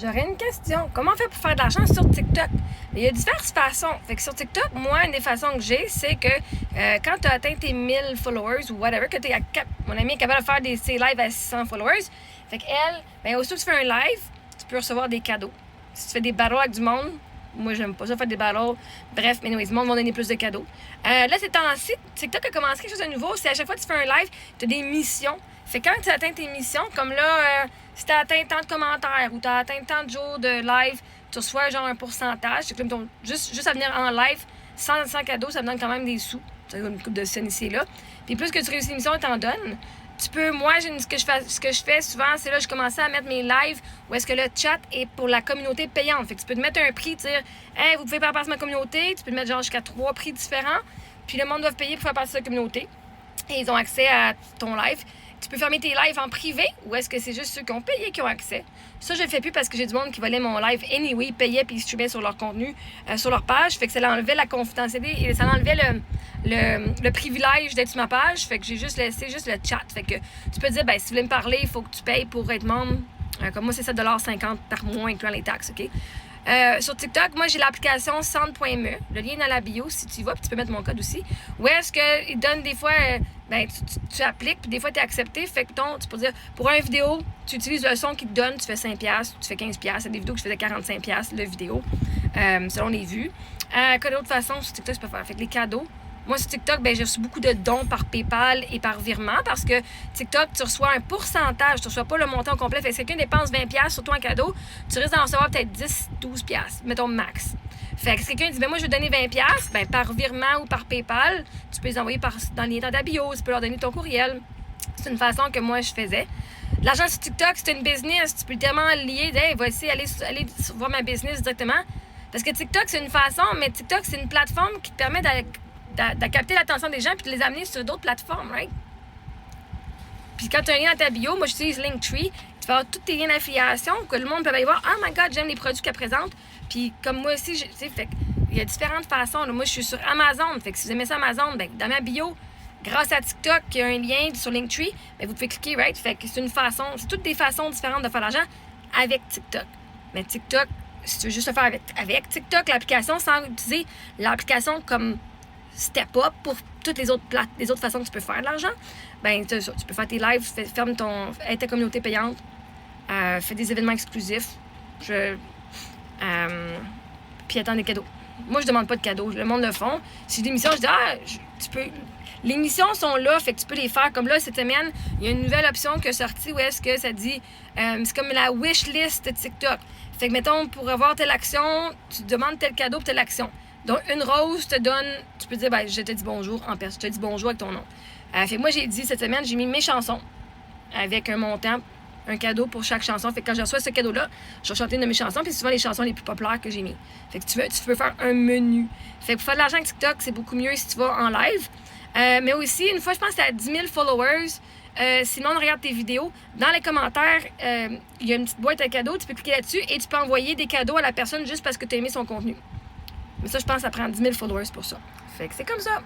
J'aurais une question. Comment on fait pour faire de l'argent sur TikTok? Il y a diverses façons. Fait que sur TikTok, moi, une des façons que j'ai, c'est que quand tu as atteint tes 1000 followers ou whatever, que mon amie est capable de faire ses lives à 600 followers. Fait qu'elle, ben, aussitôt que tu fais un live, tu peux recevoir des cadeaux. Si tu fais des battles avec du monde, moi, j'aime pas ça, faire des battles. Bref, mais anyways, le monde va donner plus de cadeaux. Là, ces temps-ci, TikTok a commencé quelque chose de nouveau. C'est à chaque fois que tu fais un live, tu as des missions. Fait que quand tu atteins tes missions, comme là, si tu as atteint tant de commentaires ou tu as atteint tant de jours de live, tu reçois genre un pourcentage. C'est comme juste à venir en live, sans cadeau, ça me donne quand même des sous. Ça donne une coupe de scène ici et là. Puis plus que tu réussis l'émission, t'en donne. Tu peux, moi, ce que je fais souvent, c'est là, je commençais à mettre mes lives où est-ce que le chat est pour la communauté payante. Fait que tu peux te mettre un prix, dire, hey, vous pouvez faire partie de ma communauté. Tu peux te mettre genre jusqu'à 3 prix différents. Puis le monde doit payer pour faire partie de la communauté. Et ils ont accès à ton live. Tu peux fermer tes lives en privé ou est-ce que c'est juste ceux qui ont payé qui ont accès? Ça, je le fais plus parce que j'ai du monde qui volait mon live anyway, payait puis ils streamaient sur leur contenu, sur leur page. Fait que ça enlevait la confidentialité et ça enlevait le privilège d'être sur ma page. Fait que j'ai juste laissé le chat. Fait que tu peux dire, ben si tu voulais me parler, il faut que tu payes pour être membre. Comme moi, c'est 7,50$ par mois, incluant les taxes, OK? Sur TikTok, moi, j'ai l'application Sound.me. Le lien est dans la bio si tu y vas, puis tu peux mettre mon code aussi. Où est-ce qu'ils donnent des fois, tu appliques, puis des fois, tu es accepté. Fait que tu peux dire, pour une vidéo, tu utilises le son qu'ils te donnent, tu fais 5$, tu fais 15$. Il y a des vidéos que je faisais 45$ la vidéo, selon les vues. Quelle autre façon sur TikTok, je peux faire? Fait que les cadeaux. Moi, sur TikTok, j'ai reçu beaucoup de dons par PayPal et par virement parce que TikTok, tu reçois un pourcentage. Tu ne reçois pas le montant complet. Fait que si quelqu'un dépense 20$ sur toi en cadeau, tu risques d'en recevoir peut-être 10-12$, mettons max. Fait que si quelqu'un dit, moi, je vais donner 20$, par virement ou par PayPal, tu peux les envoyer dans le lien dans ta bio. Tu peux leur donner ton courriel. C'est une façon que moi, je faisais. L'argent sur TikTok, c'est une business. Tu peux tellement lier, voici, aller voir ma business directement. Parce que TikTok, c'est une façon, mais TikTok, c'est une plateforme qui te permet de capter l'attention des gens puis de les amener sur d'autres plateformes, right? Puis quand tu as un lien dans ta bio, moi j'utilise Linktree, tu vas avoir tous tes liens d'affiliation que le monde peut aller voir. Oh my god, j'aime les produits qu'elle présente. Puis comme moi aussi, tu sais, fait il y a différentes façons. Là. Moi je suis sur Amazon, fait que si vous aimez ça Amazon, dans ma bio, grâce à TikTok, il y a un lien sur Linktree, vous pouvez cliquer, right? Fait que c'est toutes des façons différentes de faire de l'argent avec TikTok. Mais TikTok, si tu veux juste le faire avec TikTok, l'application, sans utiliser l'application comme step up pour toutes les autres façons que tu peux faire de l'argent, tu peux faire tes lives, ferme ta communauté payante, fais des événements exclusifs, puis attends des cadeaux. Moi, je demande pas de cadeaux, le monde le font. Si j'ai des missions, je dis, tu peux. Les missions sont là, fait que tu peux les faire. Comme là, cette semaine, il y a une nouvelle option qui est sortie où est-ce que ça dit, c'est comme la wish list de TikTok. Fait que, mettons, pour avoir telle action, tu demandes tel cadeau pour telle action. Donc, une rose te donne, tu peux dire, je te dis bonjour en personne, je te dis bonjour avec ton nom. Fait que moi, j'ai dit cette semaine, j'ai mis mes chansons avec un montant, un cadeau pour chaque chanson. Fait que quand je reçois ce cadeau-là, je vais chanter une de mes chansons, puis c'est souvent les chansons les plus populaires que j'ai mis. Fait que tu peux faire un menu. Fait que pour faire de l'argent avec TikTok, c'est beaucoup mieux si tu vas en live. Mais aussi, une fois, je pense que c'est à 10 000 followers. Sinon, on regarde tes vidéos. Dans les commentaires, il y a une petite boîte à cadeaux. Tu peux cliquer là-dessus et tu peux envoyer des cadeaux à la personne juste parce que tu as aimé son contenu. Mais ça, je pense que ça prend 10 000 followers pour ça. Fait que c'est comme ça.